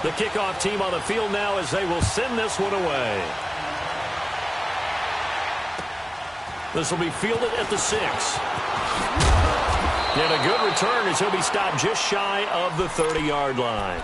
The kickoff team on the field now as they will send this one away. This will be fielded at the 6. And a good return as he'll be stopped just shy of the 30-yard line.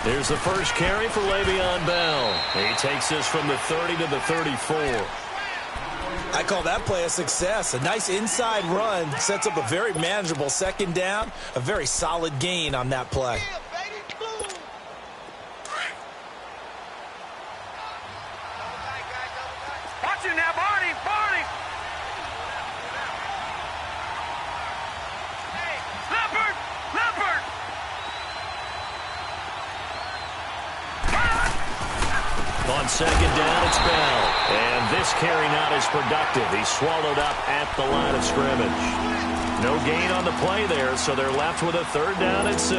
Here's the first carry for Le'Veon Bell. He takes this from the 30 to the 34. I call that play a success. A nice inside run sets up a very manageable second down. A very solid gain on that play. Watch it now, Barney! Barney! Leopard! Leopard! On second down, it's Bell. And this carry not as productive. He's swallowed up at the line of scrimmage. No gain on the play there, so they're left with a third down and 6.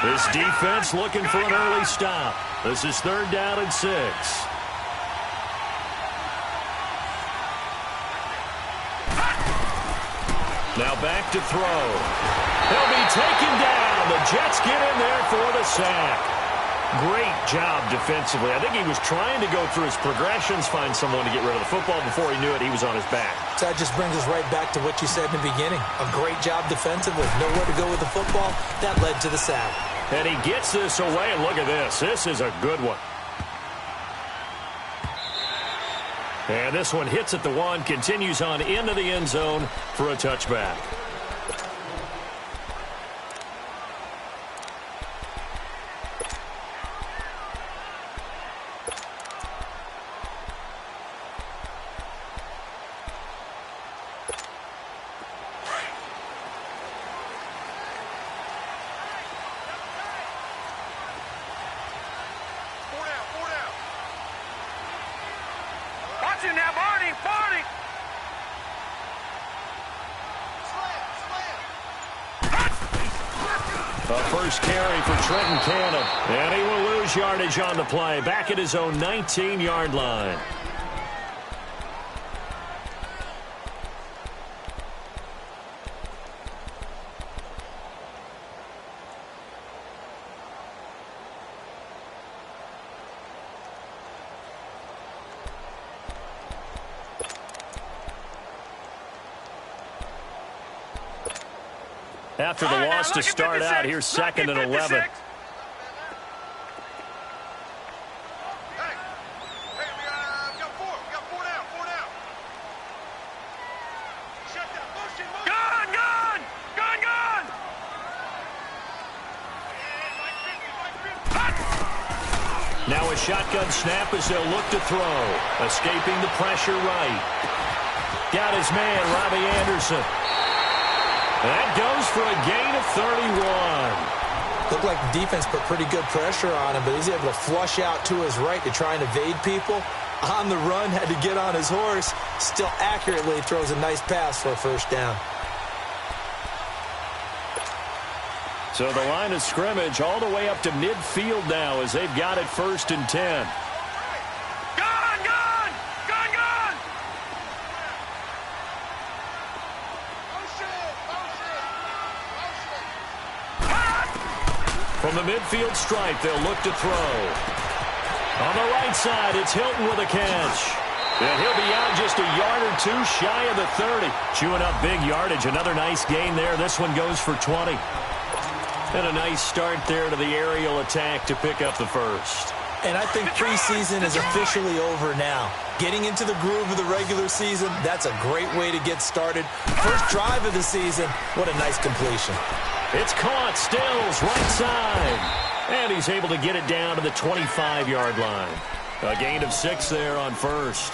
This defense looking for an early stop. This is third down and 6. Now back to throw. He'll be taken down. The Jets get in there for the sack. Great job defensively. I think he was trying to go through his progressions, find someone to get rid of the football. Before he knew it, he was on his back. So that just brings us right back to what you said in the beginning. A great job defensively. Nowhere to go with the football. That led to the sack. And he gets this away, and look at this. This is a good one. And this one hits at the 1, continues on into the end zone for a touchback. Now, Barney! Barney! A first carry for Trenton Cannon. And he will lose yardage on the play. Back at his own 19-yard line. After the loss to start out, here's second and 11. Now a shotgun snap as they'll look to throw. Escaping the pressure right. Got his man, Robbie Anderson. That goes for a gain of 31. Looked like the defense put pretty good pressure on him, but he's able to flush out to his right to try and evade people. On the run, had to get on his horse. Still accurately throws a nice pass for a first down. So the line of scrimmage all the way up to midfield now as they've got it 1st and 10. From the midfield stripe, they'll look to throw. On the right side, it's Hilton with a catch. And he'll be out just a yard or two shy of the 30. Chewing up big yardage. Another nice gain there. This one goes for 20. And a nice start there to the aerial attack to pick up the first. And I think preseason is officially over now. Getting into the groove of the regular season, that's a great way to get started. First drive of the season, what a nice completion. It's caught, Stills, right side. And he's able to get it down to the 25-yard line. A gain of 6 there on first.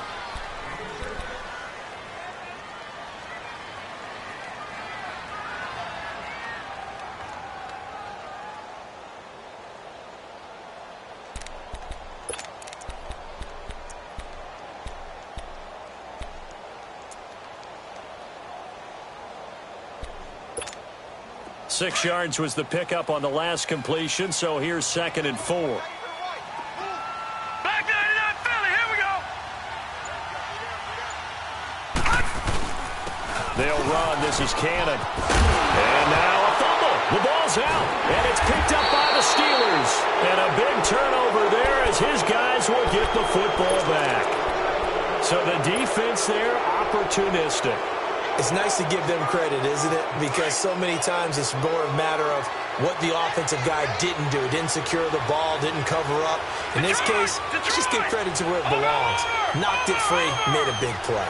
6 yards was the pickup on the last completion, so here's 2nd and 4. Back 99 Philly, here we go. They'll run. This is Cannon. And now a fumble. The ball's out, and it's picked up by the Steelers. And a big turnover there as his guys will get the football back. So the defense there, opportunistic. It's nice to give them credit, isn't it? Because so many times it's more a matter of what the offensive guy didn't do. Didn't secure the ball, didn't cover up. In this case, just give credit to where it belongs. Knocked it free, made a big play.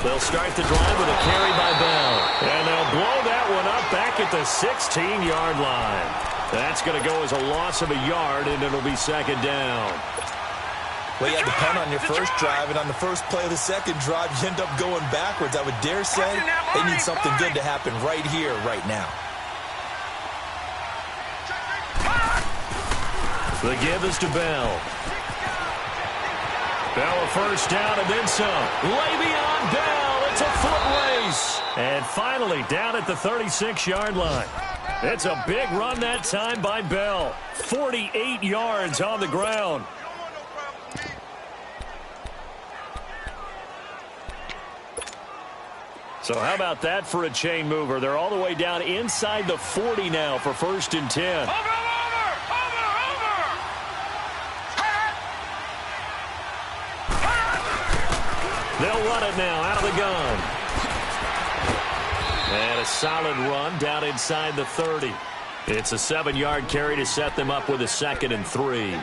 They'll start the drive with a carry by Bell. And they'll blow that one up back at the 16-yard line. That's going to go as a loss of a yard, and it'll be 2nd down. Well, you had the punt on your first drive, and on the first play of the second drive, you end up going backwards. I would dare say they need something good to happen right here, right now. The give is to Bell. Bell a first down and then some. Le'Veon Bell, it's a foot race. And finally down at the 36-yard line. It's a big run that time by Bell. 48 yards on the ground. So how about that for a chain mover? They're all the way down inside the 40 now for 1st and 10. They'll run it now out of the gun. And a solid run down inside the 30. It's a 7-yard carry to set them up with a 2nd and 3.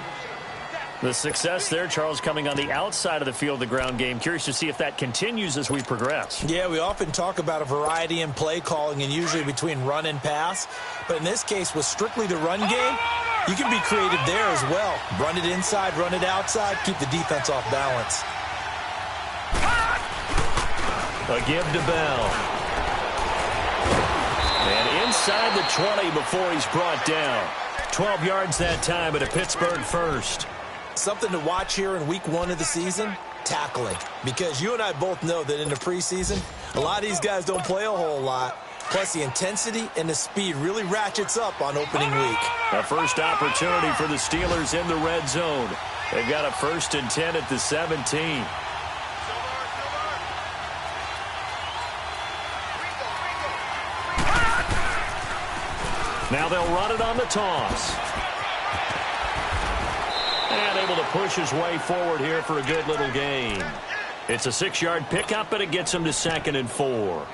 The success there, Charles, coming on the outside of the field, the ground game. Curious to see if that continues as we progress. Yeah, we often talk about a variety in play calling and usually between run and pass. But in this case, with strictly the run game, you can be creative there as well. Run it inside, run it outside, keep the defense off balance. A give to Bell. And inside the 20 before he's brought down. 12 yards that time at a Pittsburgh first. Something to watch here in week 1 of the season, tackling. Because you and I both know that in the preseason, a lot of these guys don't play a whole lot. Plus, the intensity and the speed really ratchets up on opening week. A first opportunity for the Steelers in the red zone. They've got a 1st and 10 at the 17. Now they'll run it on the toss. And able to push his way forward here for a good little gain. It's a 6-yard pickup, but it gets him to 2nd and 4.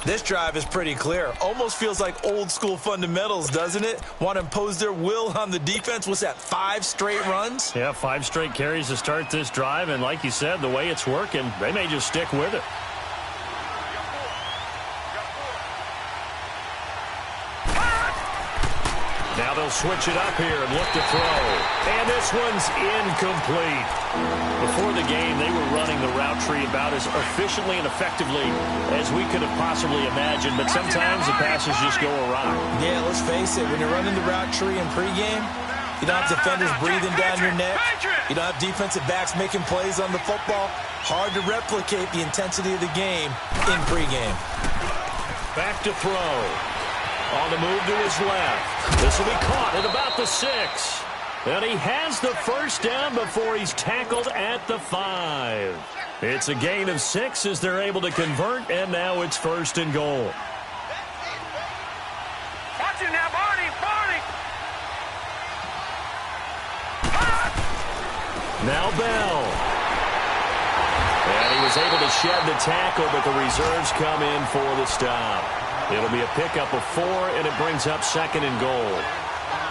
This drive is pretty clear. Almost feels like old school fundamentals, doesn't it? Want to impose their will on the defense. What's that, 5 straight runs? Yeah, 5 straight carries to start this drive. And like you said, the way it's working, they may just stick with it. Now they'll switch it up here and look to throw. And this one's incomplete. Before the game, they were running the route tree about as efficiently and effectively as we could have possibly imagined. But sometimes the passes just go awry. Yeah, let's face it. When you're running the route tree in pregame, you don't have defenders breathing down your neck. You don't have defensive backs making plays on the football. Hard to replicate the intensity of the game in pregame. Back to throw. On the move to his left. This will be caught at about the 6. And he has the first down before he's tackled at the 5. It's a gain of 6 as they're able to convert, and now it's 1st and goal. Watch it now, Barney, Barney. Now Bell. And he was able to shed the tackle, but the reserves come in for the stop. It'll be a pickup of 4, and it brings up 2nd and goal.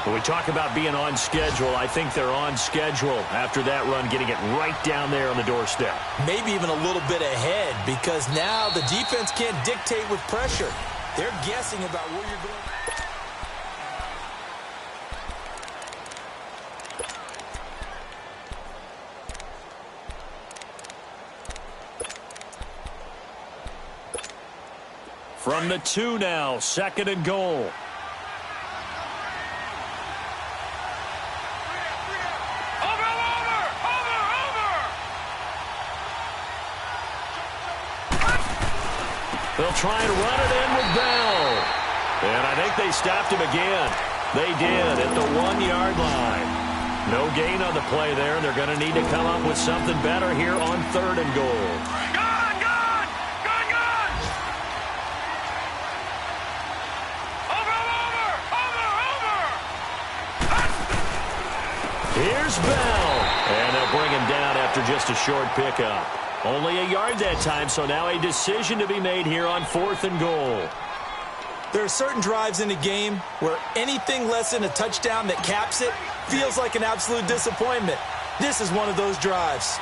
When we talk about being on schedule, I think they're on schedule after that run, getting it right down there on the doorstep. Maybe even a little bit ahead, because now the defense can't dictate with pressure. They're guessing about where you're going. From the 2 now, 2nd and goal. They'll try and run it in with Bell. And I think they stopped him again. They did at the 1-yard line. No gain on the play there, and they're going to need to come up with something better here on 3rd and goal. Gone, gone! Gone, gone! Over! Here's Bell. And they'll bring him down after just a short pickup. Only a yard that time, so now a decision to be made here on 4th and goal. There are certain drives in a game where anything less than a touchdown that caps it feels like an absolute disappointment. This is one of those drives.